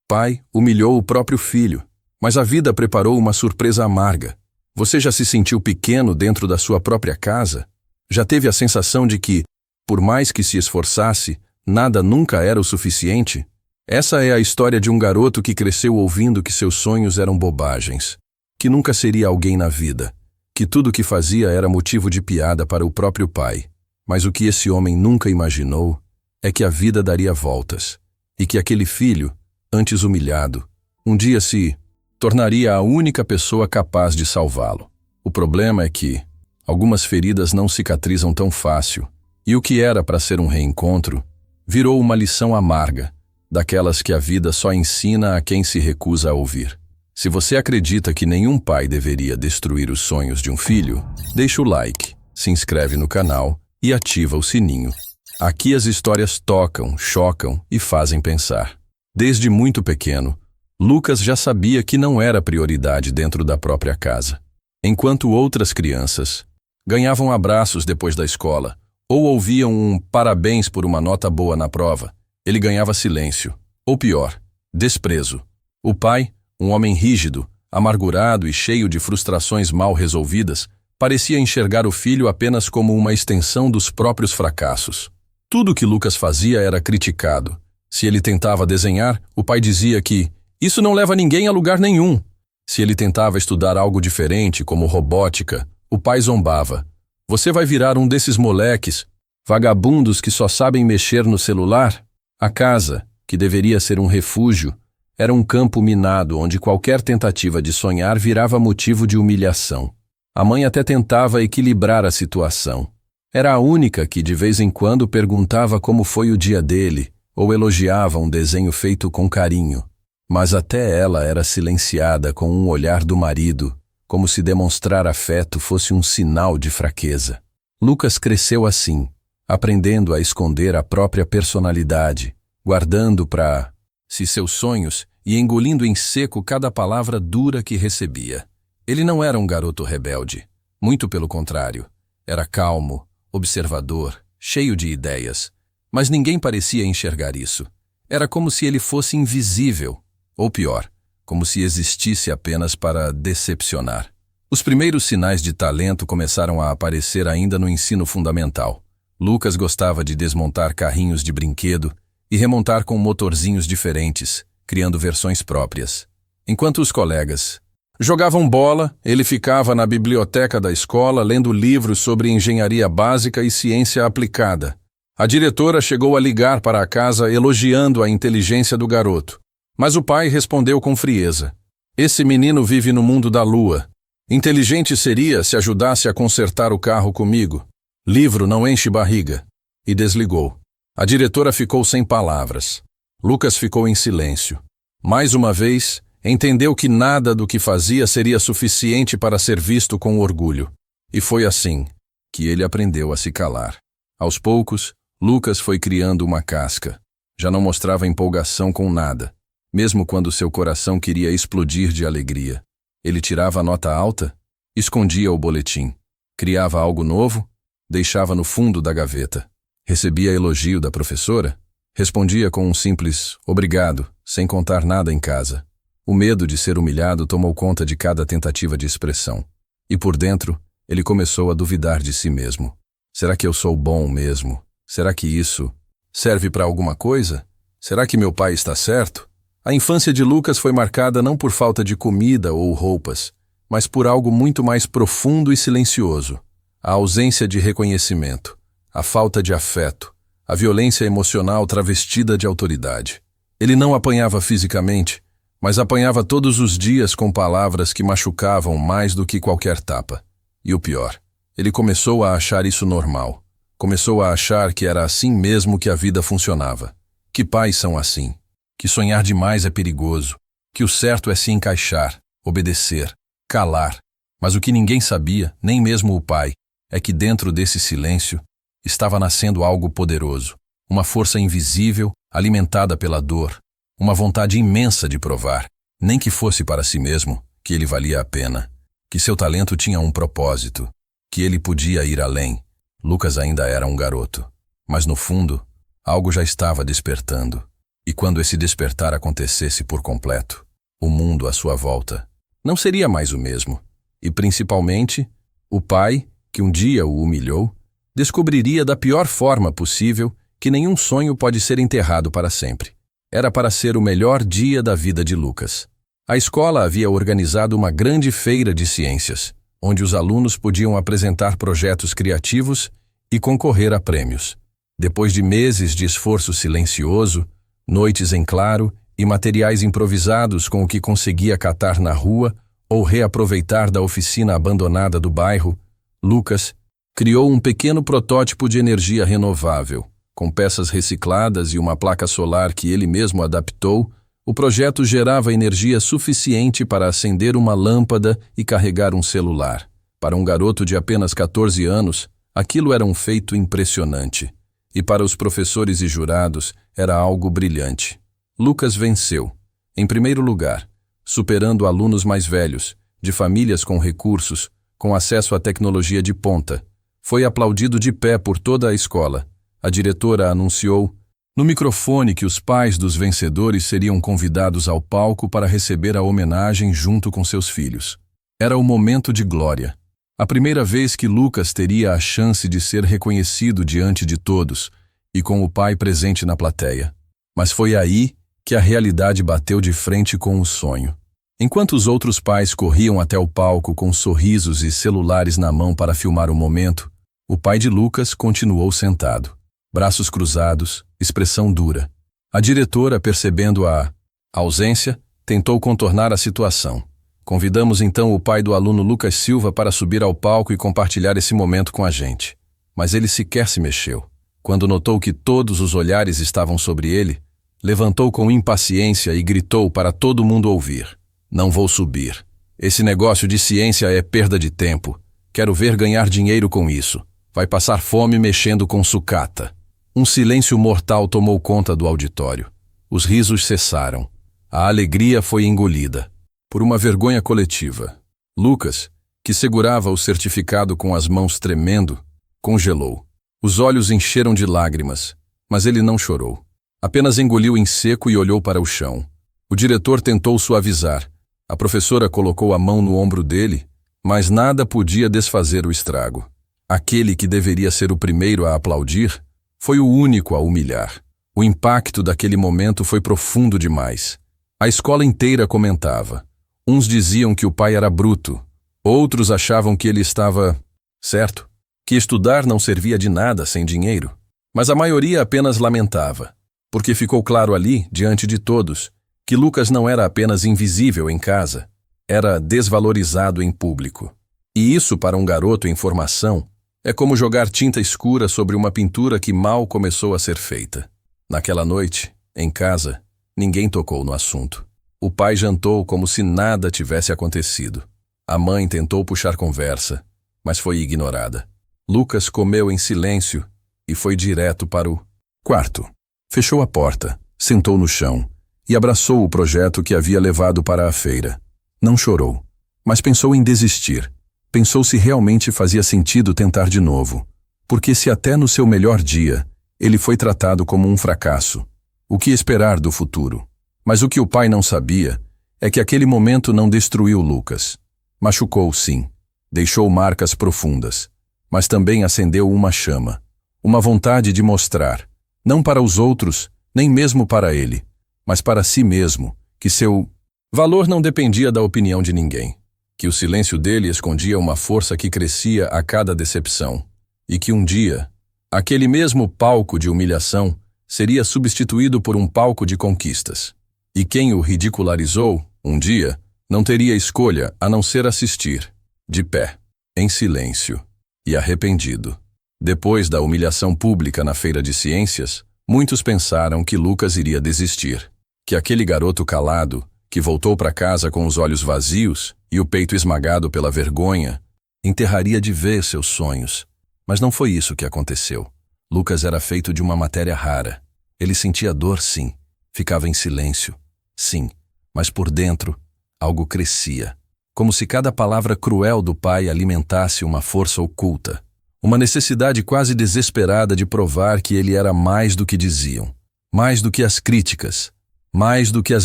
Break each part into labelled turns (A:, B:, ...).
A: Pai humilhou o próprio filho, mas a vida preparou uma surpresa amarga. Você já se sentiu pequeno dentro da sua própria casa? Já teve a sensação de que, por mais que se esforçasse, nada nunca era o suficiente? Essa é a história de um garoto que cresceu ouvindo que seus sonhos eram bobagens, que nunca seria alguém na vida, que tudo o que fazia era motivo de piada para o próprio pai. Mas o que esse homem nunca imaginou é que a vida daria voltas, e que aquele filho, antes humilhado, um dia se tornaria a única pessoa capaz de salvá-lo. O problema é que algumas feridas não cicatrizam tão fácil, e o que era para ser um reencontro virou uma lição amarga, daquelas que a vida só ensina a quem se recusa a ouvir. Se você acredita que nenhum pai deveria destruir os sonhos de um filho, deixa o like, se inscreve no canal e ativa o sininho. Aqui as histórias tocam, chocam e fazem pensar. Desde muito pequeno, Lucas já sabia que não era prioridade dentro da própria casa. Enquanto outras crianças ganhavam abraços depois da escola ou ouviam um parabéns por uma nota boa na prova, ele ganhava silêncio, ou pior, desprezo. O pai, um homem rígido, amargurado e cheio de frustrações mal resolvidas, parecia enxergar o filho apenas como uma extensão dos próprios fracassos. Tudo que Lucas fazia era criticado. Se ele tentava desenhar, o pai dizia que isso não leva ninguém a lugar nenhum. Se ele tentava estudar algo diferente, como robótica, o pai zombava. Você vai virar um desses moleques, vagabundos que só sabem mexer no celular? A casa, que deveria ser um refúgio, era um campo minado onde qualquer tentativa de sonhar virava motivo de humilhação. A mãe até tentava equilibrar a situação. Era a única que de vez em quando perguntava como foi o dia dele, ou elogiava um desenho feito com carinho. Mas até ela era silenciada com um olhar do marido, como se demonstrar afeto fosse um sinal de fraqueza. Lucas cresceu assim, aprendendo a esconder a própria personalidade, guardando para si seus sonhos e engolindo em seco cada palavra dura que recebia. Ele não era um garoto rebelde, muito pelo contrário. Era calmo, observador, cheio de ideias, mas ninguém parecia enxergar isso. Era como se ele fosse invisível, ou pior, como se existisse apenas para decepcionar. Os primeiros sinais de talento começaram a aparecer ainda no ensino fundamental. Lucas gostava de desmontar carrinhos de brinquedo e remontar com motorzinhos diferentes, criando versões próprias. Enquanto os colegas jogavam bola, ele ficava na biblioteca da escola lendo livros sobre engenharia básica e ciência aplicada. A diretora chegou a ligar para a casa elogiando a inteligência do garoto, mas o pai respondeu com frieza: "Esse menino vive no mundo da lua. Inteligente seria se ajudasse a consertar o carro comigo. Livro não enche barriga." E desligou. A diretora ficou sem palavras. Lucas ficou em silêncio. Mais uma vez, entendeu que nada do que fazia seria suficiente para ser visto com orgulho. E foi assim que ele aprendeu a se calar. Aos poucos, Lucas foi criando uma casca. Já não mostrava empolgação com nada, mesmo quando seu coração queria explodir de alegria. Ele tirava a nota alta, escondia o boletim. Criava algo novo, deixava no fundo da gaveta. Recebia elogio da professora, respondia com um simples "obrigado", sem contar nada em casa. O medo de ser humilhado tomou conta de cada tentativa de expressão. E por dentro, ele começou a duvidar de si mesmo. Será que eu sou bom mesmo? Será que isso serve para alguma coisa? Será que meu pai está certo? A infância de Lucas foi marcada não por falta de comida ou roupas, mas por algo muito mais profundo e silencioso: a ausência de reconhecimento, a falta de afeto, a violência emocional travestida de autoridade. Ele não apanhava fisicamente, mas apanhava todos os dias com palavras que machucavam mais do que qualquer tapa. E o pior, ele começou a achar isso normal. Começou a achar que era assim mesmo que a vida funcionava. Que pais são assim. Que sonhar demais é perigoso. Que o certo é se encaixar, obedecer, calar. Mas o que ninguém sabia, nem mesmo o pai, é que dentro desse silêncio estava nascendo algo poderoso. Uma força invisível, alimentada pela dor. Uma vontade imensa de provar, nem que fosse para si mesmo, que ele valia a pena. Que seu talento tinha um propósito. Que ele podia ir além. Lucas ainda era um garoto. Mas no fundo, algo já estava despertando. E quando esse despertar acontecesse por completo, o mundo à sua volta não seria mais o mesmo. E principalmente, o pai, que um dia o humilhou, descobriria da pior forma possível que nenhum sonho pode ser enterrado para sempre. Era para ser o melhor dia da vida de Lucas. A escola havia organizado uma grande feira de ciências, onde os alunos podiam apresentar projetos criativos e concorrer a prêmios. Depois de meses de esforço silencioso, noites em claro e materiais improvisados com o que conseguia catar na rua ou reaproveitar da oficina abandonada do bairro, Lucas criou um pequeno protótipo de energia renovável. Com peças recicladas e uma placa solar que ele mesmo adaptou, o projeto gerava energia suficiente para acender uma lâmpada e carregar um celular. Para um garoto de apenas 14 anos, aquilo era um feito impressionante. E para os professores e jurados, era algo brilhante. Lucas venceu, em primeiro lugar, superando alunos mais velhos, de famílias com recursos, com acesso à tecnologia de ponta. Foi aplaudido de pé por toda a escola. A diretora anunciou no microfone que os pais dos vencedores seriam convidados ao palco para receber a homenagem junto com seus filhos. Era o momento de glória. A primeira vez que Lucas teria a chance de ser reconhecido diante de todos e com o pai presente na plateia. Mas foi aí que a realidade bateu de frente com o sonho. Enquanto os outros pais corriam até o palco com sorrisos e celulares na mão para filmar o momento, o pai de Lucas continuou sentado. Braços cruzados, expressão dura. A diretora, percebendo a ausência, tentou contornar a situação. Convidamos então o pai do aluno Lucas Silva para subir ao palco e compartilhar esse momento com a gente. Mas ele sequer se mexeu. Quando notou que todos os olhares estavam sobre ele, levantou com impaciência e gritou para todo mundo ouvir: "Não vou subir. Esse negócio de ciência é perda de tempo. Quero ver ganhar dinheiro com isso. Vai passar fome mexendo com sucata." Um silêncio mortal tomou conta do auditório. Os risos cessaram. A alegria foi engolida por uma vergonha coletiva. Lucas, que segurava o certificado com as mãos tremendo, congelou. Os olhos encheram de lágrimas, mas ele não chorou. Apenas engoliu em seco e olhou para o chão. O diretor tentou suavizar. A professora colocou a mão no ombro dele, mas nada podia desfazer o estrago. Aquele que deveria ser o primeiro a aplaudir foi o único a humilhar. O impacto daquele momento foi profundo demais. A escola inteira comentava. Uns diziam que o pai era bruto, outros achavam que ele estava certo, que estudar não servia de nada sem dinheiro. Mas a maioria apenas lamentava, porque ficou claro ali, diante de todos, que Lucas não era apenas invisível em casa, era desvalorizado em público. E isso, para um garoto em formação, é como jogar tinta escura sobre uma pintura que mal começou a ser feita. Naquela noite, em casa, ninguém tocou no assunto. O pai jantou como se nada tivesse acontecido. A mãe tentou puxar conversa, mas foi ignorada. Lucas comeu em silêncio e foi direto para o quarto. Fechou a porta, sentou no chão e abraçou o projeto que havia levado para a feira. Não chorou, mas pensou em desistir. Pensou se realmente fazia sentido tentar de novo, porque se até no seu melhor dia ele foi tratado como um fracasso, o que esperar do futuro? Mas o que o pai não sabia é que aquele momento não destruiu Lucas. Machucou, sim, deixou marcas profundas, mas também acendeu uma chama, uma vontade de mostrar, não para os outros, nem mesmo para ele, mas para si mesmo, que seu valor não dependia da opinião de ninguém. Que o silêncio dele escondia uma força que crescia a cada decepção, e que um dia, aquele mesmo palco de humilhação seria substituído por um palco de conquistas. E quem o ridicularizou, um dia, não teria escolha a não ser assistir, de pé, em silêncio e arrependido. Depois da humilhação pública na feira de ciências, muitos pensaram que Lucas iria desistir, que aquele garoto calado, que voltou para casa com os olhos vazios e o peito esmagado pela vergonha, enterraria de vez seus sonhos. Mas não foi isso que aconteceu. Lucas era feito de uma matéria rara. Ele sentia dor, sim. Ficava em silêncio, sim. Mas por dentro, algo crescia. Como se cada palavra cruel do pai alimentasse uma força oculta. Uma necessidade quase desesperada de provar que ele era mais do que diziam. Mais do que as críticas, mais do que as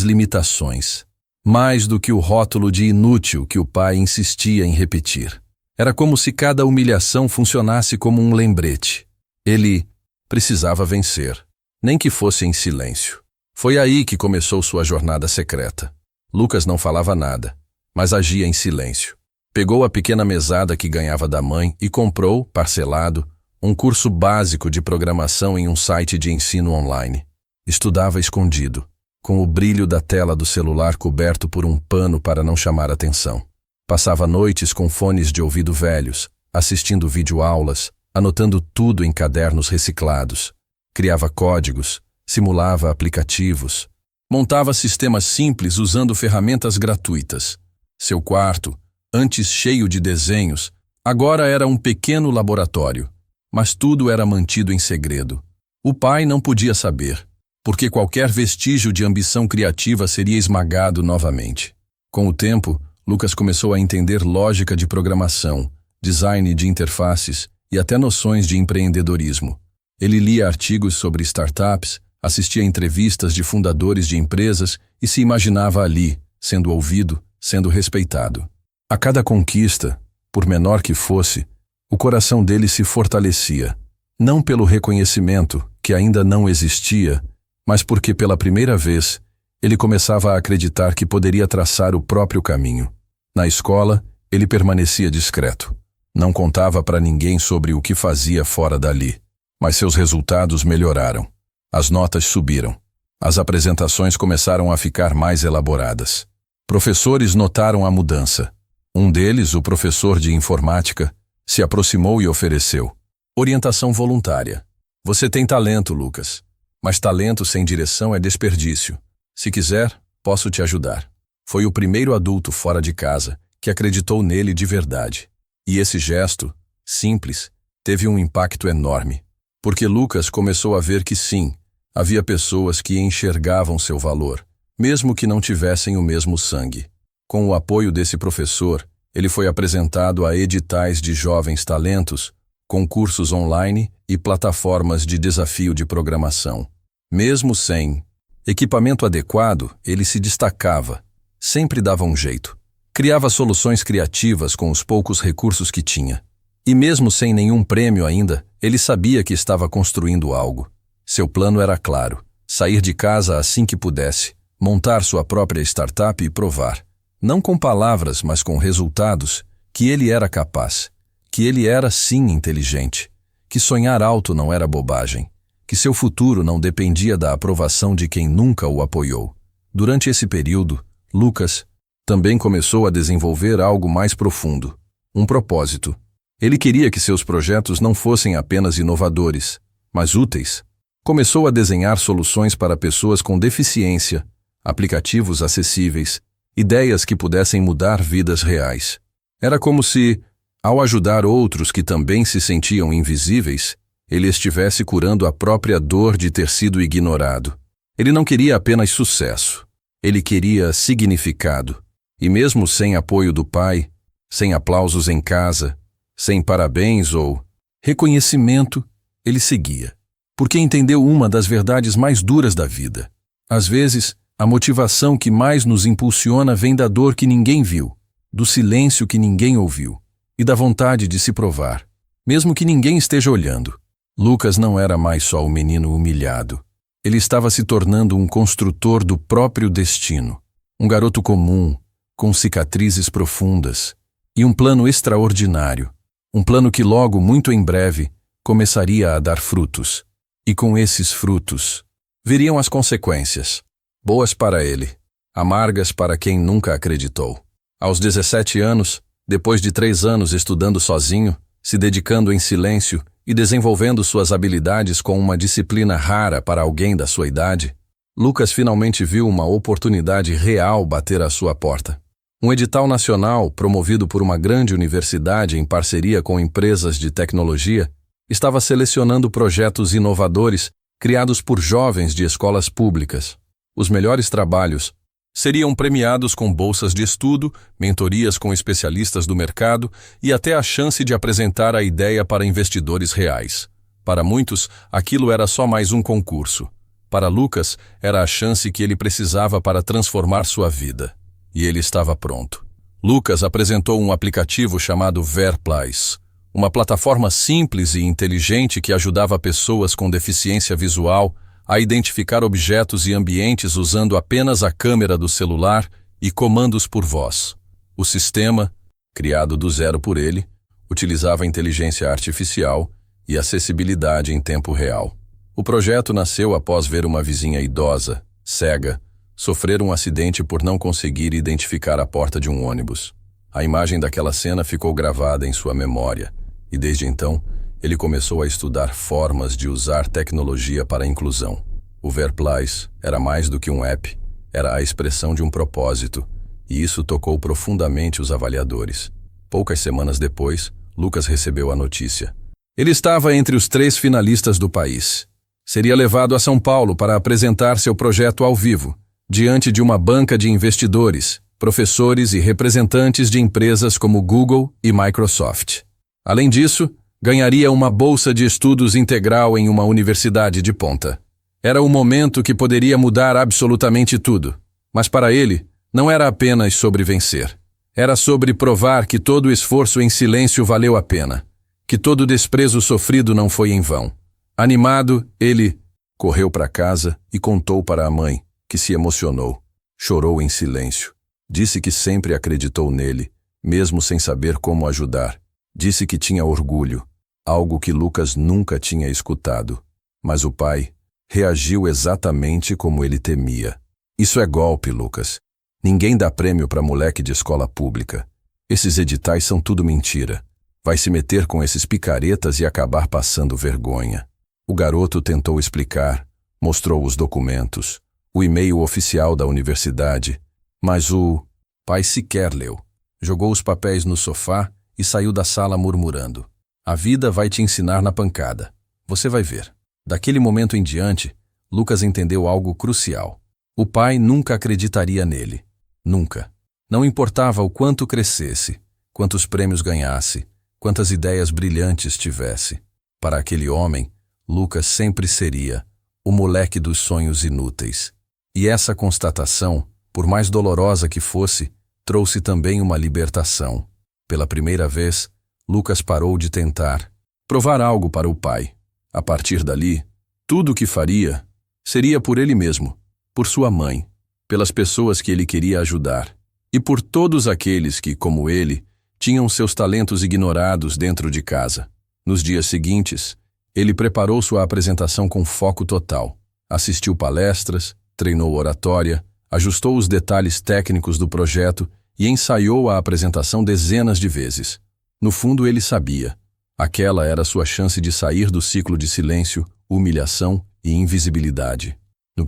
A: limitações, mais do que o rótulo de inútil que o pai insistia em repetir. Era como se cada humilhação funcionasse como um lembrete. Ele precisava vencer, nem que fosse em silêncio. Foi aí que começou sua jornada secreta. Lucas não falava nada, mas agia em silêncio. Pegou a pequena mesada que ganhava da mãe e comprou, parcelado, um curso básico de programação em um site de ensino online. Estudava escondido, com o brilho da tela do celular coberto por um pano para não chamar atenção. Passava noites com fones de ouvido velhos, assistindo videoaulas, anotando tudo em cadernos reciclados. Criava códigos, simulava aplicativos, montava sistemas simples usando ferramentas gratuitas. Seu quarto, antes cheio de desenhos, agora era um pequeno laboratório, mas tudo era mantido em segredo. O pai não podia saber, porque qualquer vestígio de ambição criativa seria esmagado novamente. Com o tempo, Lucas começou a entender lógica de programação, design de interfaces e até noções de empreendedorismo. Ele lia artigos sobre startups, assistia a entrevistas de fundadores de empresas e se imaginava ali, sendo ouvido, sendo respeitado. A cada conquista, por menor que fosse, o coração dele se fortalecia, não pelo reconhecimento, que ainda não existia, mas porque pela primeira vez ele começava a acreditar que poderia traçar o próprio caminho. Na escola, ele permanecia discreto. Não contava para ninguém sobre o que fazia fora dali, mas seus resultados melhoraram. As notas subiram. As apresentações começaram a ficar mais elaboradas. Professores notaram a mudança. Um deles, o professor de informática, se aproximou e ofereceu orientação voluntária. Você tem talento, Lucas, mas talento sem direção é desperdício. Se quiser, posso te ajudar. Foi o primeiro adulto fora de casa que acreditou nele de verdade. E esse gesto, simples, teve um impacto enorme, porque Lucas começou a ver que sim, havia pessoas que enxergavam seu valor, mesmo que não tivessem o mesmo sangue. Com o apoio desse professor, ele foi apresentado a editais de jovens talentos, concursos online e plataformas de desafio de programação. Mesmo sem equipamento adequado, ele se destacava, sempre dava um jeito. Criava soluções criativas com os poucos recursos que tinha. E mesmo sem nenhum prêmio ainda, ele sabia que estava construindo algo. Seu plano era claro: sair de casa assim que pudesse, montar sua própria startup e provar, não com palavras, mas com resultados, que ele era capaz, que ele era sim inteligente, que sonhar alto não era bobagem, que seu futuro não dependia da aprovação de quem nunca o apoiou. Durante esse período, Lucas também começou a desenvolver algo mais profundo, um propósito. Ele queria que seus projetos não fossem apenas inovadores, mas úteis. Começou a desenhar soluções para pessoas com deficiência, aplicativos acessíveis, ideias que pudessem mudar vidas reais. Era como se, ao ajudar outros que também se sentiam invisíveis, ele estivesse curando a própria dor de ter sido ignorado. Ele não queria apenas sucesso, ele queria significado. E mesmo sem apoio do pai, sem aplausos em casa, sem parabéns ou reconhecimento, ele seguia. Porque entendeu uma das verdades mais duras da vida. Às vezes, a motivação que mais nos impulsiona vem da dor que ninguém viu, do silêncio que ninguém ouviu, e da vontade de se provar, mesmo que ninguém esteja olhando. Lucas não era mais só o menino humilhado. Ele estava se tornando um construtor do próprio destino. Um garoto comum, com cicatrizes profundas, e um plano extraordinário. Um plano que logo, muito em breve, começaria a dar frutos. E com esses frutos, viriam as consequências. Boas para ele, amargas para quem nunca acreditou. Aos 17 anos, depois de 3 anos estudando sozinho, se dedicando em silêncio e desenvolvendo suas habilidades com uma disciplina rara para alguém da sua idade, Lucas finalmente viu uma oportunidade real bater à sua porta. Um edital nacional, promovido por uma grande universidade em parceria com empresas de tecnologia, estava selecionando projetos inovadores criados por jovens de escolas públicas. Os melhores trabalhos seriam premiados com bolsas de estudo, mentorias com especialistas do mercado e até a chance de apresentar a ideia para investidores reais. Para muitos, aquilo era só mais um concurso. Para Lucas, era a chance que ele precisava para transformar sua vida. E ele estava pronto. Lucas apresentou um aplicativo chamado Verplies, uma plataforma simples e inteligente que ajudava pessoas com deficiência visual a identificar objetos e ambientes usando apenas a câmera do celular e comandos por voz. O sistema, criado do zero por ele, utilizava inteligência artificial e acessibilidade em tempo real. O projeto nasceu após ver uma vizinha idosa, cega, sofrer um acidente por não conseguir identificar a porta de um ônibus. A imagem daquela cena ficou gravada em sua memória, e desde então, ele começou a estudar formas de usar tecnologia para a inclusão. O Verplies era mais do que um app, era a expressão de um propósito, e isso tocou profundamente os avaliadores. Poucas semanas depois, Lucas recebeu a notícia. Ele estava entre os 3 finalistas do país. Seria levado a São Paulo para apresentar seu projeto ao vivo, diante de uma banca de investidores, professores e representantes de empresas como Google e Microsoft. Além disso, ganharia uma bolsa de estudos integral em uma universidade de ponta. Era o momento que poderia mudar absolutamente tudo, mas para ele, não era apenas sobre vencer. Era sobre provar que todo o esforço em silêncio valeu a pena, que todo o desprezo sofrido não foi em vão. Animado, ele correu para casa e contou para a mãe, que se emocionou. Chorou em silêncio. Disse que sempre acreditou nele, mesmo sem saber como ajudar. Disse que tinha orgulho, algo que Lucas nunca tinha escutado. Mas o pai reagiu exatamente como ele temia. Isso é golpe, Lucas. Ninguém dá prêmio para moleque de escola pública. Esses editais são tudo mentira. Vai se meter com esses picaretas e acabar passando vergonha. O garoto tentou explicar, mostrou os documentos, o e-mail oficial da universidade, mas o pai sequer leu. Jogou os papéis no sofá e saiu da sala murmurando. A vida vai te ensinar na pancada. Você vai ver. Daquele momento em diante, Lucas entendeu algo crucial. O pai nunca acreditaria nele. Nunca. Não importava o quanto crescesse, quantos prêmios ganhasse, quantas ideias brilhantes tivesse. Para aquele homem, Lucas sempre seria o moleque dos sonhos inúteis. E essa constatação, por mais dolorosa que fosse, trouxe também uma libertação. Pela primeira vez, Lucas parou de tentar provar algo para o pai. A partir dali, tudo o que faria seria por ele mesmo, por sua mãe, pelas pessoas que ele queria ajudar e por todos aqueles que, como ele, tinham seus talentos ignorados dentro de casa. Nos dias seguintes, ele preparou sua apresentação com foco total. Assistiu palestras, treinou oratória, ajustou os detalhes técnicos do projeto e ensaiou a apresentação dezenas de vezes. No fundo, ele sabia. Aquela era sua chance de sair do ciclo de silêncio, humilhação e invisibilidade. No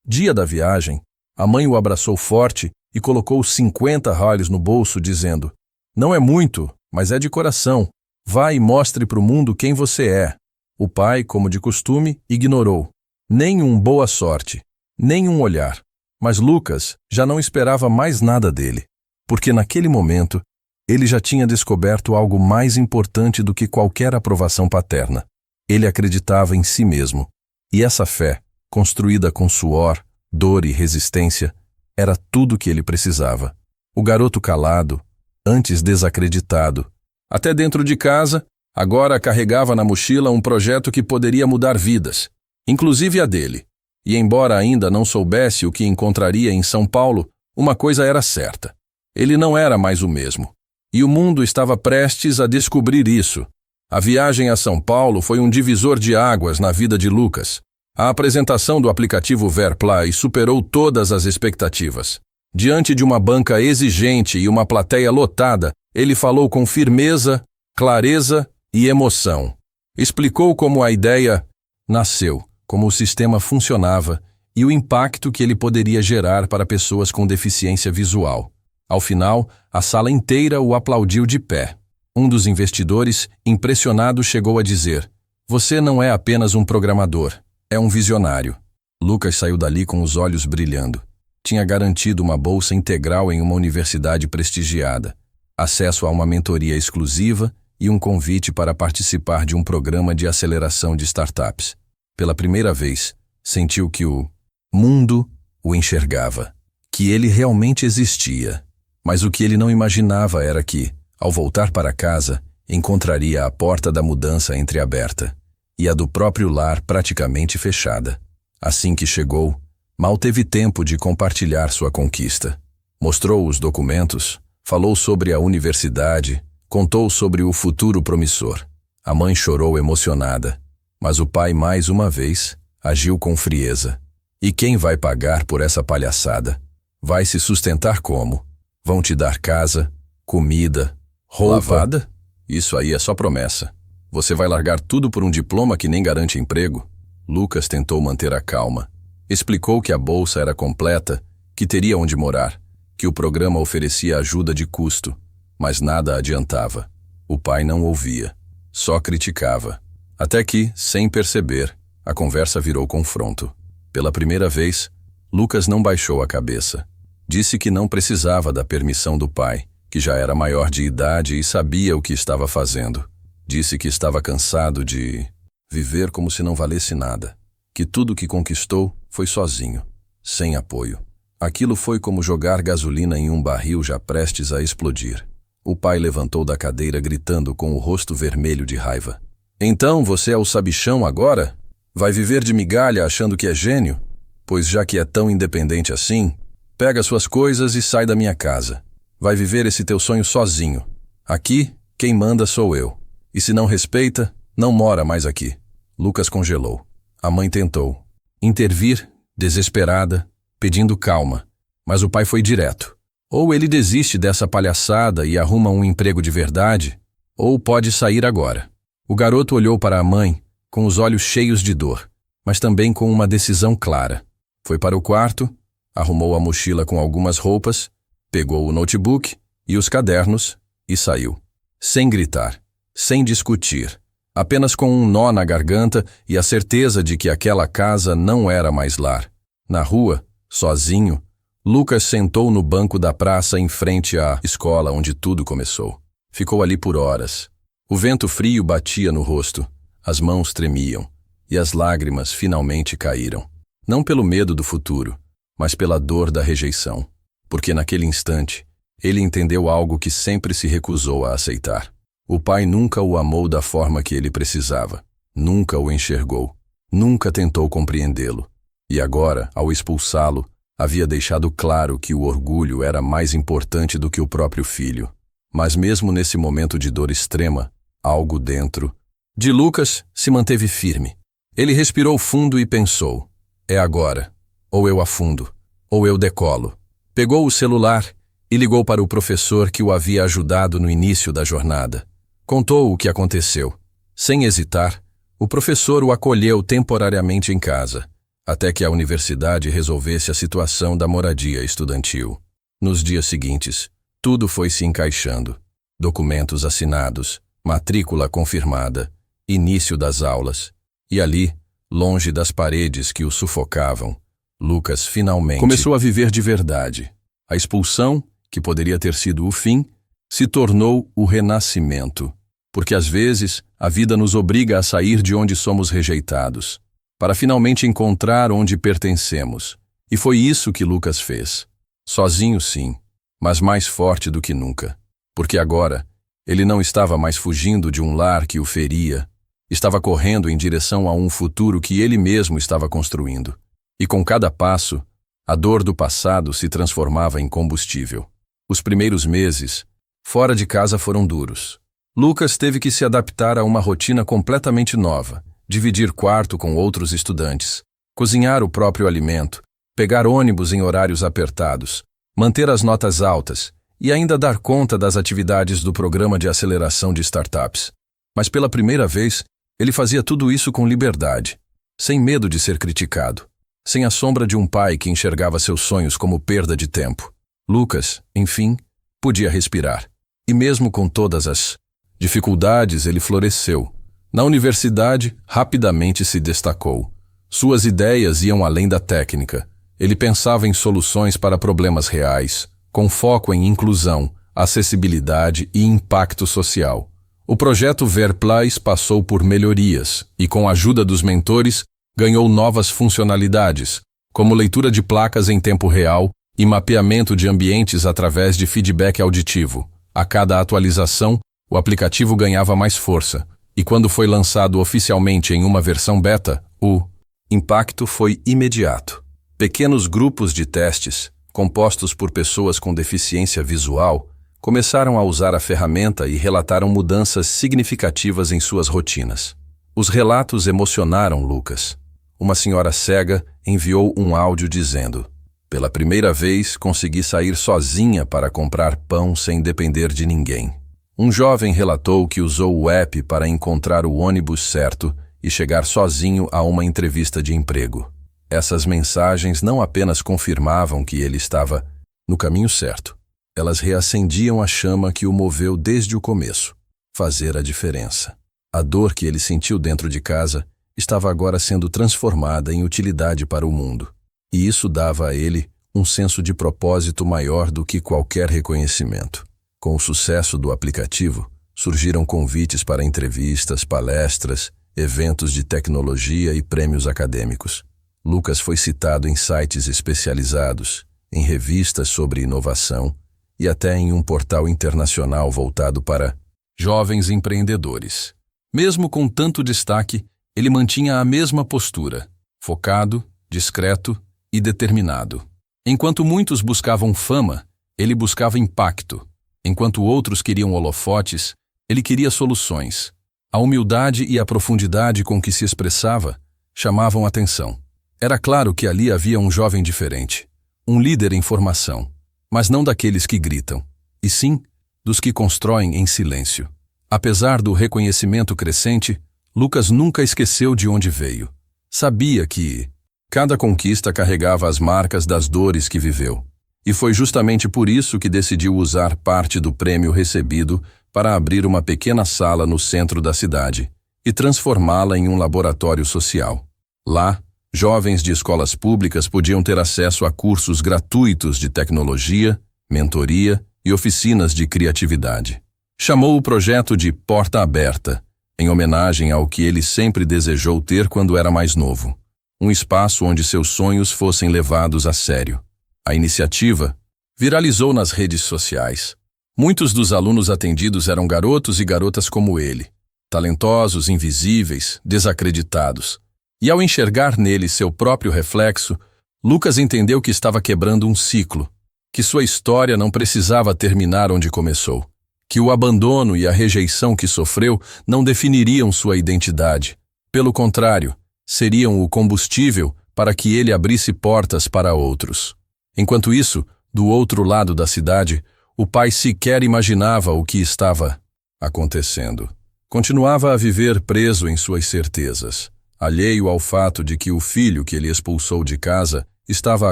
A: dia da viagem, a mãe o abraçou forte e colocou 50 ralhos no bolso, dizendo: "Não é muito, mas é de coração. Vá e mostre para o mundo quem você é." O pai, como de costume, ignorou. Nem um boa sorte, nem um olhar. Mas Lucas já não esperava mais nada dele, porque naquele momento ele já tinha descoberto algo mais importante do que qualquer aprovação paterna. Ele acreditava em si mesmo. E essa fé, construída com suor, dor e resistência, era tudo que ele precisava. O garoto calado, antes desacreditado, até dentro de casa, agora carregava na mochila um projeto que poderia mudar vidas, inclusive a dele. E embora ainda não soubesse o que encontraria em São Paulo, uma coisa era certa. Ele não era mais o mesmo. E o mundo estava prestes a descobrir isso. A viagem a São Paulo foi um divisor de águas na vida de Lucas. A apresentação do aplicativo Verplies superou todas as expectativas. Diante de uma banca exigente e uma plateia lotada, ele falou com firmeza, clareza e emoção. Explicou como a ideia nasceu, como o sistema funcionava e o impacto que ele poderia gerar para pessoas com deficiência visual. Ao final, a sala inteira o aplaudiu de pé. Um dos investidores, impressionado, chegou a dizer: "Você não é apenas um programador, é um visionário." Lucas saiu dali com os olhos brilhando. Tinha garantido uma bolsa integral em uma universidade prestigiada, acesso a uma mentoria exclusiva e um convite para participar de um programa de aceleração de startups. Pela primeira vez, Sentiu que o mundo o enxergava, que ele realmente existia. Mas o que ele não imaginava era que, ao voltar para casa, encontraria a porta da mudança entreaberta e a do próprio lar praticamente fechada. Assim que chegou, mal teve tempo de compartilhar sua conquista. Mostrou os documentos, falou sobre a universidade, contou sobre o futuro promissor. A mãe chorou emocionada, mas o pai, mais uma vez, agiu com frieza. E quem vai pagar por essa palhaçada? Vai se sustentar como? Vão te dar casa, comida, roupa? Lavada? Isso aí é só promessa. Você vai largar tudo por um diploma que nem garante emprego? Lucas tentou manter a calma. Explicou que a bolsa era completa, que teria onde morar, que o programa oferecia ajuda de custo, mas nada adiantava. O pai não ouvia, só criticava. Até que, sem perceber, a conversa virou confronto. Pela primeira vez, Lucas não baixou a cabeça. Disse que não precisava da permissão do pai, que já era maior de idade e sabia o que estava fazendo. Disse que estava cansado de viver como se não valesse nada, que tudo que conquistou foi sozinho, sem apoio. Aquilo foi como jogar gasolina em um barril já prestes a explodir. O pai levantou da cadeira gritando com o rosto vermelho de raiva. Então você é o sabichão agora? Vai viver de migalha achando que é gênio? Pois já que é tão independente assim, pega suas coisas e sai da minha casa. Vai viver esse teu sonho sozinho. Aqui, quem manda sou eu. E se não respeita, não mora mais aqui. Lucas congelou. A mãe tentou intervir, desesperada, pedindo calma. Mas o pai foi direto. Ou ele desiste dessa palhaçada e arruma um emprego de verdade, ou pode sair agora. O garoto olhou para a mãe, com os olhos cheios de dor, mas também com uma decisão clara. Foi para o quarto, arrumou a mochila com algumas roupas, pegou o notebook e os cadernos e saiu. Sem gritar, sem discutir, apenas com um nó na garganta e a certeza de que aquela casa não era mais lar. Na rua, sozinho, Lucas sentou no banco da praça em frente à escola onde tudo começou. Ficou ali por horas. O vento frio batia no rosto, as mãos tremiam e as lágrimas finalmente caíram. Não pelo medo do futuro, mas pela dor da rejeição. Porque naquele instante, ele entendeu algo que sempre se recusou a aceitar. O pai nunca o amou da forma que ele precisava. Nunca o enxergou. Nunca tentou compreendê-lo. E agora, ao expulsá-lo, havia deixado claro que o orgulho era mais importante do que o próprio filho. Mas mesmo nesse momento de dor extrema, algo dentro de Lucas se manteve firme. Ele respirou fundo e pensou: é agora. Ou eu afundo, ou eu decolo. Pegou o celular e ligou para o professor que o havia ajudado no início da jornada. Contou o que aconteceu. Sem hesitar, o professor o acolheu temporariamente em casa, até que a universidade resolvesse a situação da moradia estudantil. Nos dias seguintes, tudo foi se encaixando. Documentos assinados, matrícula confirmada, início das aulas. E ali, longe das paredes que o sufocavam, Lucas finalmente começou a viver de verdade. A expulsão, que poderia ter sido o fim, se tornou o renascimento. Porque às vezes a vida nos obriga a sair de onde somos rejeitados, para finalmente encontrar onde pertencemos. E foi isso que Lucas fez. Sozinho sim, mas mais forte do que nunca. Porque agora, ele não estava mais fugindo de um lar que o feria, estava correndo em direção a um futuro que ele mesmo estava construindo. E com cada passo, a dor do passado se transformava em combustível. Os primeiros meses, fora de casa, foram duros. Lucas teve que se adaptar a uma rotina completamente nova, dividir quarto com outros estudantes, cozinhar o próprio alimento, pegar ônibus em horários apertados, manter as notas altas e ainda dar conta das atividades do programa de aceleração de startups. Mas pela primeira vez, ele fazia tudo isso com liberdade, sem medo de ser criticado, sem a sombra de um pai que enxergava seus sonhos como perda de tempo. Lucas, enfim, podia respirar. E mesmo com todas as dificuldades, ele floresceu. Na universidade, rapidamente se destacou. Suas ideias iam além da técnica. Ele pensava em soluções para problemas reais, com foco em inclusão, acessibilidade e impacto social. O projeto Verplais passou por melhorias e, com a ajuda dos mentores, Ganhou novas funcionalidades, como leitura de placas em tempo real e mapeamento de ambientes através de feedback auditivo. A cada atualização, o aplicativo ganhava mais força, e quando foi lançado oficialmente em uma versão beta, o impacto foi imediato. Pequenos grupos de testes, compostos por pessoas com deficiência visual, começaram a usar a ferramenta e relataram mudanças significativas em suas rotinas. Os relatos emocionaram Lucas. Uma senhora cega enviou um áudio dizendo: "Pela primeira vez, consegui sair sozinha para comprar pão sem depender de ninguém." Um jovem relatou que usou o app para encontrar o ônibus certo e chegar sozinho a uma entrevista de emprego. Essas mensagens não apenas confirmavam que ele estava no caminho certo, elas reacendiam a chama que o moveu desde o começo: fazer a diferença. A dor que ele sentiu dentro de casa estava agora sendo transformada em utilidade para o mundo. E isso dava a ele um senso de propósito maior do que qualquer reconhecimento. Com o sucesso do aplicativo, surgiram convites para entrevistas, palestras, eventos de tecnologia e prêmios acadêmicos. Lucas foi citado em sites especializados, em revistas sobre inovação e até em um portal internacional voltado para jovens empreendedores. Mesmo com tanto destaque, ele mantinha a mesma postura, focado, discreto e determinado. Enquanto muitos buscavam fama, ele buscava impacto. Enquanto outros queriam holofotes, ele queria soluções. A humildade e a profundidade com que se expressava chamavam atenção. Era claro que ali havia um jovem diferente, um líder em formação, mas não daqueles que gritam, e sim dos que constroem em silêncio. Apesar do reconhecimento crescente, Lucas nunca esqueceu de onde veio. Sabia que cada conquista carregava as marcas das dores que viveu. E foi justamente por isso que decidiu usar parte do prêmio recebido para abrir uma pequena sala no centro da cidade e transformá-la em um laboratório social. Lá, jovens de escolas públicas podiam ter acesso a cursos gratuitos de tecnologia, mentoria e oficinas de criatividade. Chamou o projeto de Porta Aberta, em homenagem ao que ele sempre desejou ter quando era mais novo. Um espaço onde seus sonhos fossem levados a sério. A iniciativa viralizou nas redes sociais. Muitos dos alunos atendidos eram garotos e garotas como ele, talentosos, invisíveis, desacreditados. E ao enxergar nele seu próprio reflexo, Lucas entendeu que estava quebrando um ciclo, que sua história não precisava terminar onde começou, que o abandono e a rejeição que sofreu não definiriam sua identidade. Pelo contrário, seriam o combustível para que ele abrisse portas para outros. Enquanto isso, do outro lado da cidade, o pai sequer imaginava o que estava acontecendo. Continuava a viver preso em suas certezas, alheio ao fato de que o filho que ele expulsou de casa estava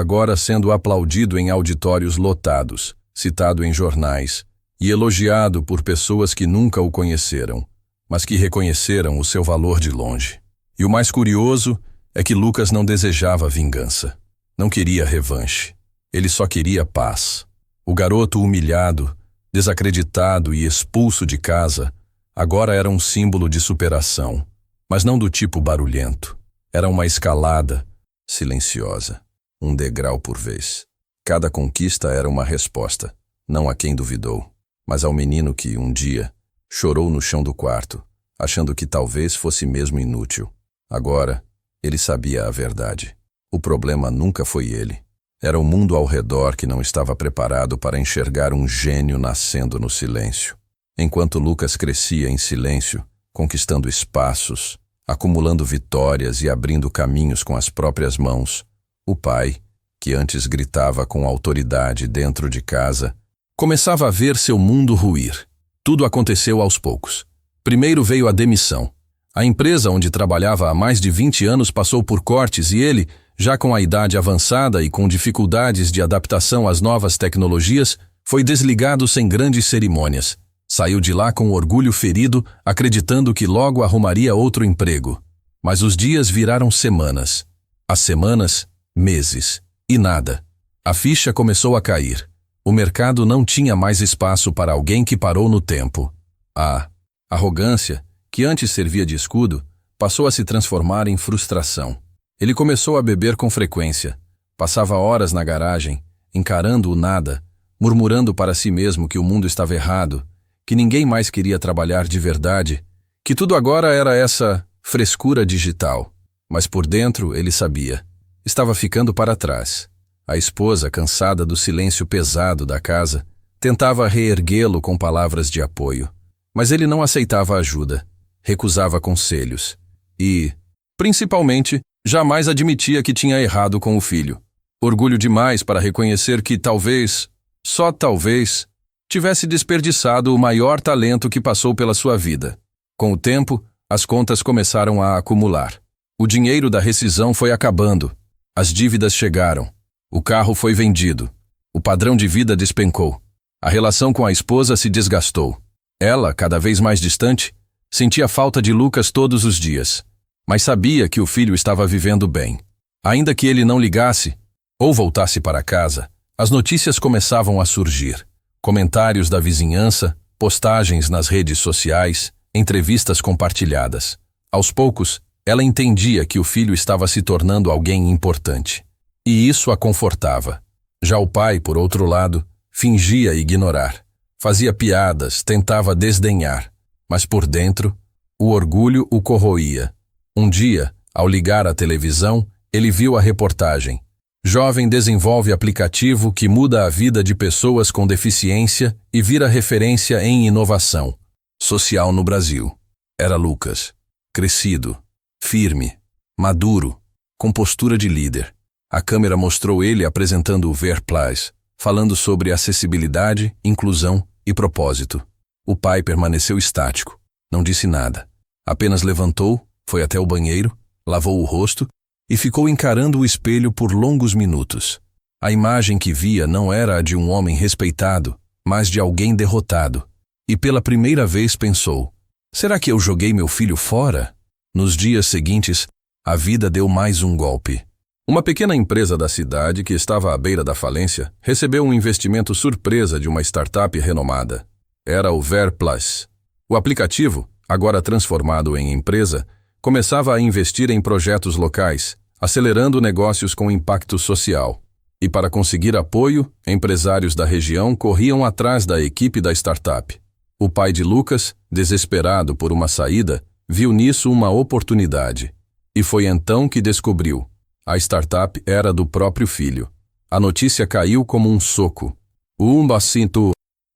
A: agora sendo aplaudido em auditórios lotados, citado em jornais e elogiado por pessoas que nunca o conheceram, mas que reconheceram o seu valor de longe. E o mais curioso é que Lucas não desejava vingança, não queria revanche. Ele só queria paz. O garoto humilhado, desacreditado e expulso de casa, agora era um símbolo de superação, mas não do tipo barulhento. Era uma escalada silenciosa, um degrau por vez. Cada conquista era uma resposta, não a quem duvidou, mas ao menino que, um dia, chorou no chão do quarto, achando que talvez fosse mesmo inútil. Agora, ele sabia a verdade. O problema nunca foi ele. Era o mundo ao redor que não estava preparado para enxergar um gênio nascendo no silêncio. Enquanto Lucas crescia em silêncio, conquistando espaços, acumulando vitórias e abrindo caminhos com as próprias mãos, o pai, que antes gritava com autoridade dentro de casa, começava a ver seu mundo ruir. Tudo aconteceu aos poucos. Primeiro veio a demissão. A empresa onde trabalhava há mais de 20 anos passou por cortes e ele, já com a idade avançada e com dificuldades de adaptação às novas tecnologias, foi desligado sem grandes cerimônias. Saiu de lá com orgulho ferido, acreditando que logo arrumaria outro emprego. Mas os dias viraram semanas. As semanas, meses. E nada. A ficha começou a cair. O mercado não tinha mais espaço para alguém que parou no tempo. A arrogância, que antes servia de escudo, passou a se transformar em frustração. Ele começou a beber com frequência. Passava horas na garagem, encarando o nada, murmurando para si mesmo que o mundo estava errado, que ninguém mais queria trabalhar de verdade, que tudo agora era essa frescura digital. Mas por dentro ele sabia. Estava ficando para trás. A esposa, cansada do silêncio pesado da casa, tentava reerguê-lo com palavras de apoio. Mas ele não aceitava ajuda, recusava conselhos e, principalmente, jamais admitia que tinha errado com o filho. Orgulho demais para reconhecer que talvez, só talvez, tivesse desperdiçado o maior talento que passou pela sua vida. Com o tempo, as contas começaram a acumular. O dinheiro da rescisão foi acabando. As dívidas chegaram. O carro foi vendido. O padrão de vida despencou. A relação com a esposa se desgastou. Ela, cada vez mais distante, sentia falta de Lucas todos os dias, mas sabia que o filho estava vivendo bem. Ainda que ele não ligasse ou voltasse para casa, as notícias começavam a surgir. Comentários da vizinhança, postagens nas redes sociais, entrevistas compartilhadas. Aos poucos, ela entendia que o filho estava se tornando alguém importante. E isso a confortava. Já o pai, por outro lado, fingia ignorar. Fazia piadas, tentava desdenhar. Mas por dentro, o orgulho o corroía. Um dia, ao ligar a televisão, ele viu a reportagem. Jovem desenvolve aplicativo que muda a vida de pessoas com deficiência e vira referência em inovação social no Brasil. Era Lucas. Crescido, firme, maduro, com postura de líder. A câmera mostrou ele apresentando o Verplus, falando sobre acessibilidade, inclusão e propósito. O pai permaneceu estático, não disse nada. Apenas levantou, foi até o banheiro, lavou o rosto e ficou encarando o espelho por longos minutos. A imagem que via não era a de um homem respeitado, mas de alguém derrotado. E pela primeira vez pensou: será que eu joguei meu filho fora? Nos dias seguintes, a vida deu mais um golpe. Uma pequena empresa da cidade, que estava à beira da falência, recebeu um investimento surpresa de uma startup renomada. Era o Verplus. O aplicativo, agora transformado em empresa, começava a investir em projetos locais, acelerando negócios com impacto social. E para conseguir apoio, empresários da região corriam atrás da equipe da startup. O pai de Lucas, desesperado por uma saída, viu nisso uma oportunidade. E foi então que descobriu: a startup era do próprio filho. A notícia caiu como um soco.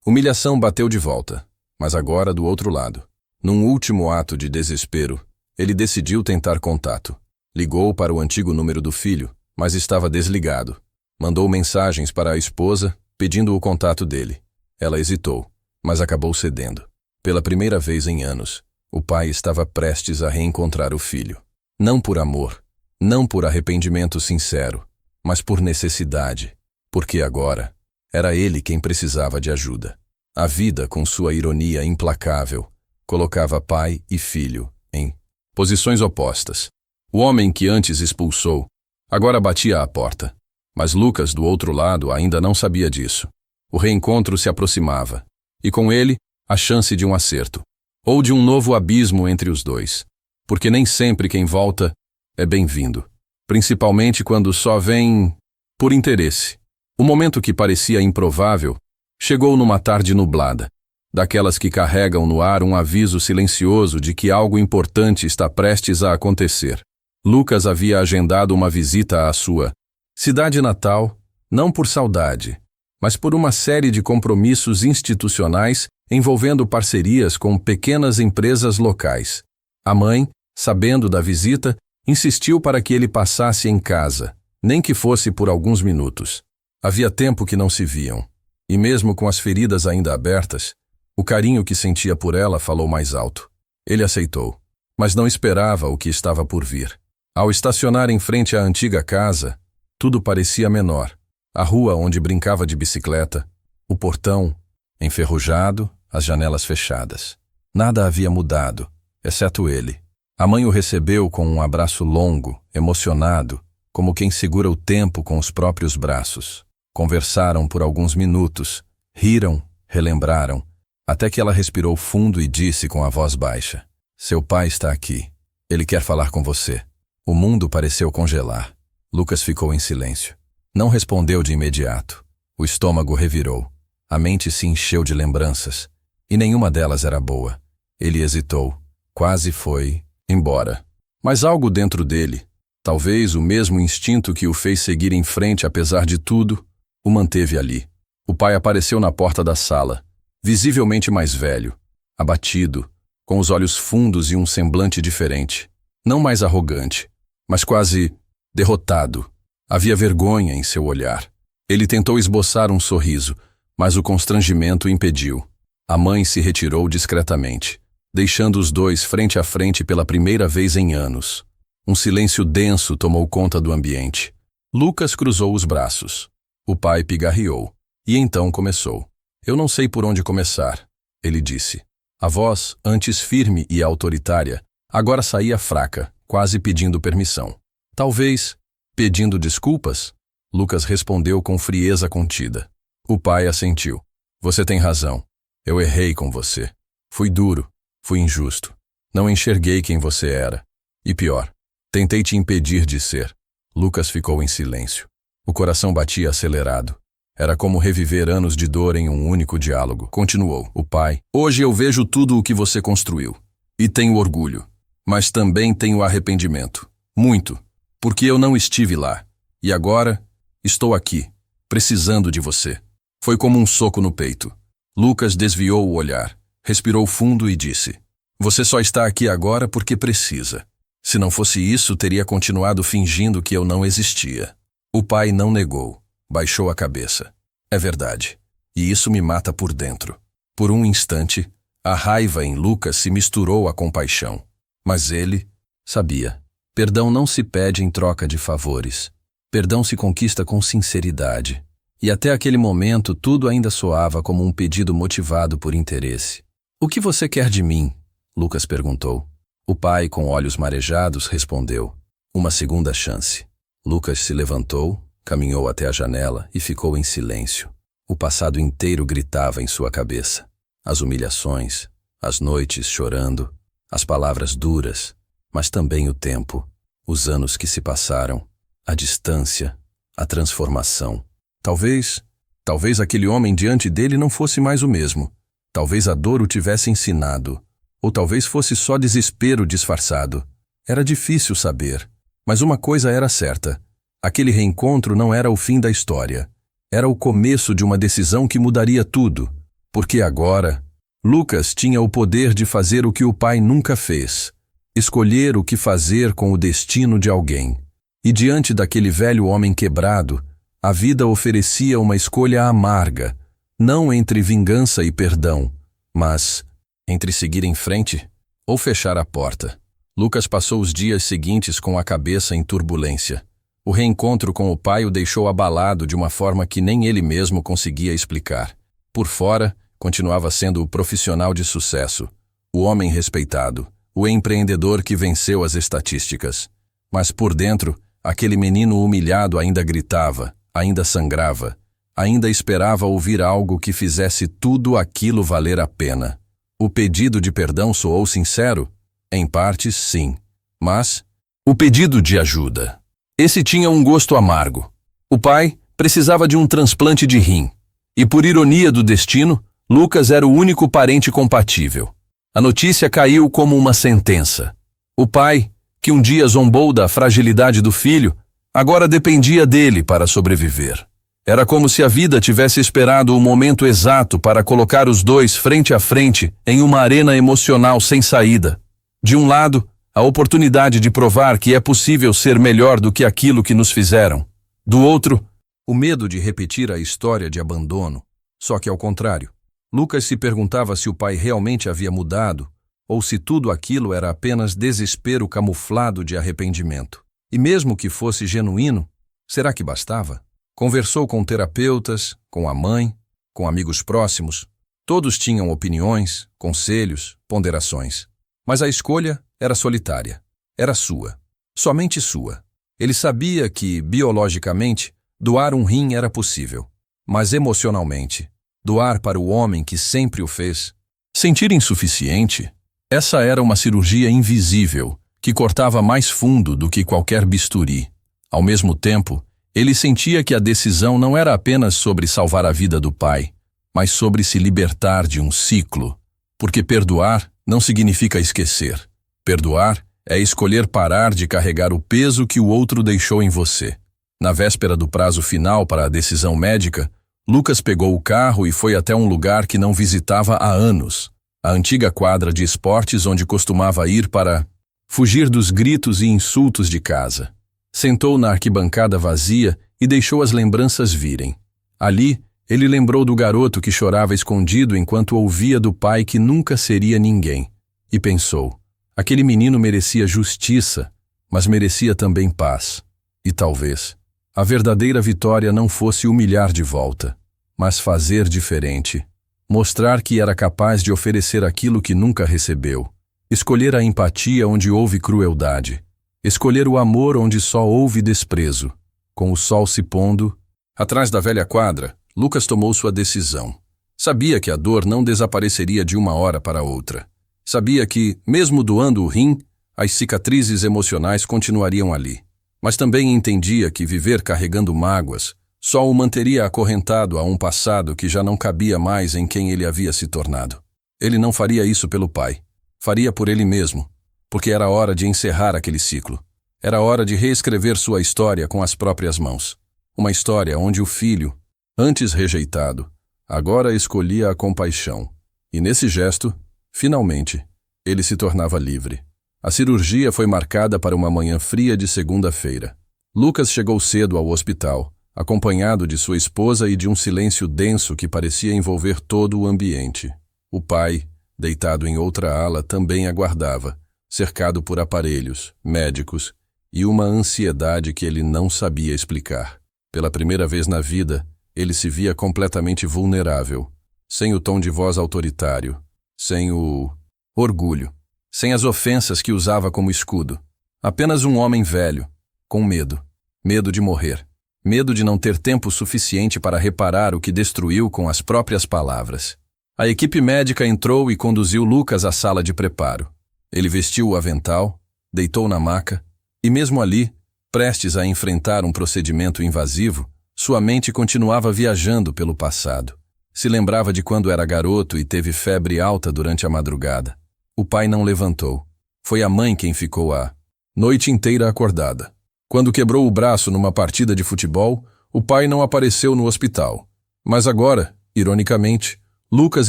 A: Humilhação bateu de volta, mas agora do outro lado. Num último ato de desespero, ele decidiu tentar contato. Ligou para o antigo número do filho, mas estava desligado. Mandou mensagens para a esposa, pedindo o contato dele. Ela hesitou, mas acabou cedendo. Pela primeira vez em anos, o pai estava prestes a reencontrar o filho. Não por amor, não por arrependimento sincero, mas por necessidade, porque agora era ele quem precisava de ajuda. A vida, com sua ironia implacável, colocava pai e filho em posições opostas. O homem que antes expulsou, agora batia à porta. Mas Lucas, do outro lado, ainda não sabia disso. O reencontro se aproximava, e com ele, a chance de um acerto, ou de um novo abismo entre os dois. Porque nem sempre quem volta é bem-vindo, principalmente quando só vem por interesse. O momento que parecia improvável chegou numa tarde nublada, daquelas que carregam no ar um aviso silencioso de que algo importante está prestes a acontecer. Lucas havia agendado uma visita à sua cidade natal, não por saudade, mas por uma série de compromissos institucionais envolvendo parcerias com pequenas empresas locais. A mãe, sabendo da visita, insistiu para que ele passasse em casa, nem que fosse por alguns minutos. Havia tempo que não se viam, e mesmo com as feridas ainda abertas, o carinho que sentia por ela falou mais alto. Ele aceitou, mas não esperava o que estava por vir. Ao estacionar em frente à antiga casa, tudo parecia menor. A rua onde brincava de bicicleta, o portão enferrujado, as janelas fechadas. Nada havia mudado, exceto ele. A mãe o recebeu com um abraço longo, emocionado, como quem segura o tempo com os próprios braços. Conversaram por alguns minutos, riram, relembraram, até que ela respirou fundo e disse com a voz baixa: "Seu pai está aqui. Ele quer falar com você." O mundo pareceu congelar. Lucas ficou em silêncio. Não respondeu de imediato. O estômago revirou. A mente se encheu de lembranças. E nenhuma delas era boa. Ele hesitou. Quase foi embora. Mas algo dentro dele, talvez o mesmo instinto que o fez seguir em frente apesar de tudo, o manteve ali. O pai apareceu na porta da sala, visivelmente mais velho, abatido, com os olhos fundos e um semblante diferente. Não mais arrogante, mas quase derrotado. Havia vergonha em seu olhar. Ele tentou esboçar um sorriso, mas o constrangimento o impediu. A mãe se retirou discretamente, deixando os dois frente a frente pela primeira vez em anos. Um silêncio denso tomou conta do ambiente. Lucas cruzou os braços. O pai pigarreou. E então começou. Eu não sei por onde começar, ele disse. A voz, antes firme e autoritária, agora saía fraca, quase pedindo permissão. Talvez pedindo desculpas? Lucas respondeu com frieza contida. O pai assentiu. Você tem razão. Eu errei com você. Fui duro. Fui injusto. Não enxerguei quem você era. E pior, tentei te impedir de ser. Lucas ficou em silêncio. O coração batia acelerado. Era como reviver anos de dor em um único diálogo. Continuou o pai. Hoje eu vejo tudo o que você construiu. E tenho orgulho. Mas também tenho arrependimento. Muito. Porque eu não estive lá. E agora, estou aqui, precisando de você. Foi como um soco no peito. Lucas desviou o olhar. Respirou fundo e disse: Você só está aqui agora porque precisa. Se não fosse isso, teria continuado fingindo que eu não existia. O pai não negou. Baixou a cabeça. É verdade. E isso me mata por dentro. Por um instante, a raiva em Lucas se misturou à compaixão. Mas ele sabia. Perdão não se pede em troca de favores. Perdão se conquista com sinceridade. E até aquele momento tudo ainda soava como um pedido motivado por interesse. O que você quer de mim? Lucas perguntou. O pai, com olhos marejados, respondeu. Uma segunda chance. Lucas se levantou, caminhou até a janela e ficou em silêncio. O passado inteiro gritava em sua cabeça. As humilhações, as noites chorando, as palavras duras, mas também o tempo, os anos que se passaram, a distância, a transformação. Talvez aquele homem diante dele não fosse mais o mesmo. Talvez a dor o tivesse ensinado, ou talvez fosse só desespero disfarçado. Era difícil saber, mas uma coisa era certa. Aquele reencontro não era o fim da história. Era o começo de uma decisão que mudaria tudo, porque agora, Lucas tinha o poder de fazer o que o pai nunca fez, escolher o que fazer com o destino de alguém. E diante daquele velho homem quebrado, a vida oferecia uma escolha amarga, não entre vingança e perdão, mas entre seguir em frente ou fechar a porta. Lucas passou os dias seguintes com a cabeça em turbulência. O reencontro com o pai o deixou abalado de uma forma que nem ele mesmo conseguia explicar. Por fora, continuava sendo o profissional de sucesso, o homem respeitado, o empreendedor que venceu as estatísticas. Mas por dentro, aquele menino humilhado ainda gritava, ainda sangrava, ainda esperava ouvir algo que fizesse tudo aquilo valer a pena. O pedido de perdão soou sincero? Em partes, sim. Mas o pedido de ajuda. Esse tinha um gosto amargo. O pai precisava de um transplante de rim. E por ironia do destino, Lucas era o único parente compatível. A notícia caiu como uma sentença. O pai, que um dia zombou da fragilidade do filho, agora dependia dele para sobreviver. Era como se a vida tivesse esperado o momento exato para colocar os dois frente a frente em uma arena emocional sem saída. De um lado, a oportunidade de provar que é possível ser melhor do que aquilo que nos fizeram. Do outro, o medo de repetir a história de abandono. Só que ao contrário, Lucas se perguntava se o pai realmente havia mudado ou se tudo aquilo era apenas desespero camuflado de arrependimento. E mesmo que fosse genuíno, será que bastava? Conversou com terapeutas, com a mãe, com amigos próximos. Todos tinham opiniões, conselhos, ponderações. Mas a escolha era solitária. Era sua. Somente sua. Ele sabia que, biologicamente, doar um rim era possível. Mas emocionalmente, doar para o homem que sempre o fez, sentir insuficiente, essa era uma cirurgia invisível que cortava mais fundo do que qualquer bisturi. Ao mesmo tempo, ele sentia que a decisão não era apenas sobre salvar a vida do pai, mas sobre se libertar de um ciclo. Porque perdoar não significa esquecer. Perdoar é escolher parar de carregar o peso que o outro deixou em você. Na véspera do prazo final para a decisão médica, Lucas pegou o carro e foi até um lugar que não visitava há anos, a antiga quadra de esportes onde costumava ir para fugir dos gritos e insultos de casa. Sentou na arquibancada vazia e deixou as lembranças virem. Ali, ele lembrou do garoto que chorava escondido enquanto ouvia do pai que nunca seria ninguém. E pensou, aquele menino merecia justiça, mas merecia também paz. E talvez a verdadeira vitória não fosse humilhar de volta, mas fazer diferente. Mostrar que era capaz de oferecer aquilo que nunca recebeu. Escolher a empatia onde houve crueldade. Escolher o amor onde só houve desprezo. Com o sol se pondo, atrás da velha quadra, Lucas tomou sua decisão. Sabia que a dor não desapareceria de uma hora para outra. Sabia que, mesmo doando o rim, as cicatrizes emocionais continuariam ali. Mas também entendia que viver carregando mágoas só o manteria acorrentado a um passado que já não cabia mais em quem ele havia se tornado. Ele não faria isso pelo pai. Faria por ele mesmo, porque era hora de encerrar aquele ciclo. Era hora de reescrever sua história com as próprias mãos. Uma história onde o filho, antes rejeitado, agora escolhia a compaixão. E nesse gesto, finalmente, ele se tornava livre. A cirurgia foi marcada para uma manhã fria de segunda-feira. Lucas chegou cedo ao hospital, acompanhado de sua esposa e de um silêncio denso que parecia envolver todo o ambiente. O pai, deitado em outra ala, também aguardava, cercado por aparelhos, médicos e uma ansiedade que ele não sabia explicar. Pela primeira vez na vida, ele se via completamente vulnerável, sem o tom de voz autoritário, sem o orgulho, sem as ofensas que usava como escudo. Apenas um homem velho, com medo. Medo de morrer. Medo de não ter tempo suficiente para reparar o que destruiu com as próprias palavras. A equipe médica entrou e conduziu Lucas à sala de preparo. Ele vestiu o avental, deitou na maca, e mesmo ali, prestes a enfrentar um procedimento invasivo, sua mente continuava viajando pelo passado. Se lembrava de quando era garoto e teve febre alta durante a madrugada. O pai não levantou. Foi a mãe quem ficou a noite inteira acordada. Quando quebrou o braço numa partida de futebol, o pai não apareceu no hospital. Mas agora, ironicamente, Lucas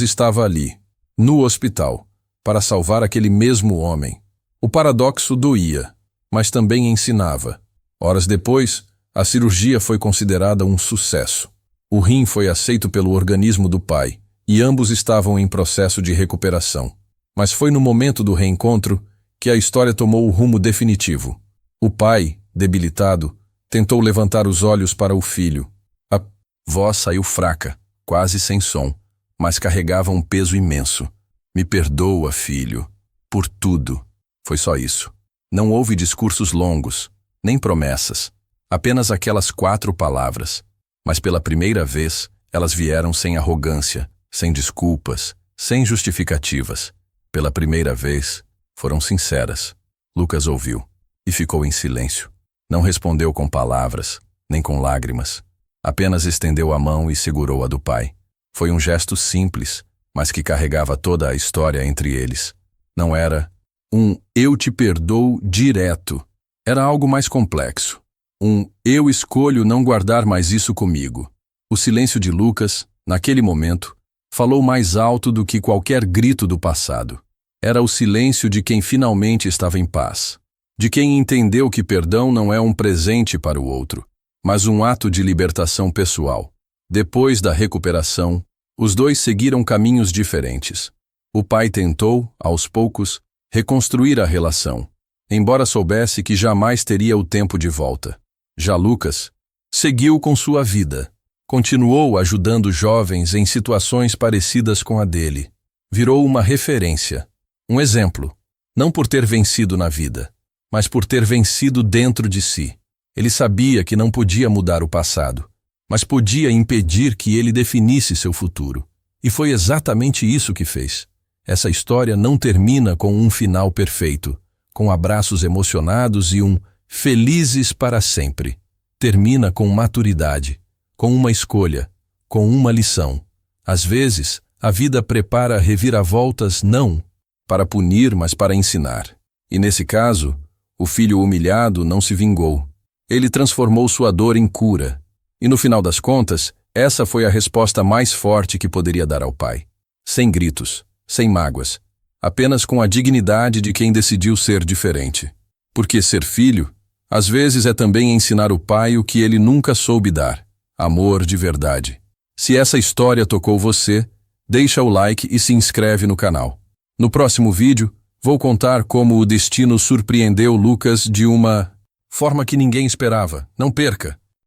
A: estava ali, no hospital, para salvar aquele mesmo homem. O paradoxo doía, mas também ensinava. Horas depois, a cirurgia foi considerada um sucesso. O rim foi aceito pelo organismo do pai, e ambos estavam em processo de recuperação. Mas foi no momento do reencontro que a história tomou o rumo definitivo. O pai, debilitado, tentou levantar os olhos para o filho. A voz saiu fraca, quase sem som, mas carregava um peso imenso. Me perdoa, filho, por tudo. Foi só isso. Não houve discursos longos, nem promessas, apenas aquelas 4 palavras. Mas pela primeira vez, elas vieram sem arrogância, sem desculpas, sem justificativas. Pela primeira vez, foram sinceras. Lucas ouviu e ficou em silêncio. Não respondeu com palavras, nem com lágrimas. Apenas estendeu a mão e segurou a do pai. Foi um gesto simples, mas que carregava toda a história entre eles. Não era um "eu te perdoo" direto. Era algo mais complexo. Um "eu escolho não guardar mais isso comigo". O silêncio de Lucas, naquele momento, falou mais alto do que qualquer grito do passado. Era o silêncio de quem finalmente estava em paz. De quem entendeu que perdão não é um presente para o outro, mas um ato de libertação pessoal. Depois da recuperação, os dois seguiram caminhos diferentes. O pai tentou, aos poucos, reconstruir a relação, embora soubesse que jamais teria o tempo de volta. Já Lucas seguiu com sua vida. Continuou ajudando jovens em situações parecidas com a dele. Virou uma referência, um exemplo, não por ter vencido na vida, mas por ter vencido dentro de si. Ele sabia que não podia mudar o passado, mas podia impedir que ele definisse seu futuro. E foi exatamente isso que fez. Essa história não termina com um final perfeito, com abraços emocionados e um felizes para sempre. Termina com maturidade, com uma escolha, com uma lição. Às vezes, a vida prepara reviravoltas não para punir, mas para ensinar. E nesse caso, o filho humilhado não se vingou. Ele transformou sua dor em cura. E no final das contas, essa foi a resposta mais forte que poderia dar ao pai. Sem gritos, sem mágoas, apenas com a dignidade de quem decidiu ser diferente. Porque ser filho, às vezes, é também ensinar o pai o que ele nunca soube dar: amor de verdade. Se essa história tocou você, deixa o like e se inscreve no canal. No próximo vídeo, vou contar como o destino surpreendeu Lucas de uma forma que ninguém esperava. Não perca!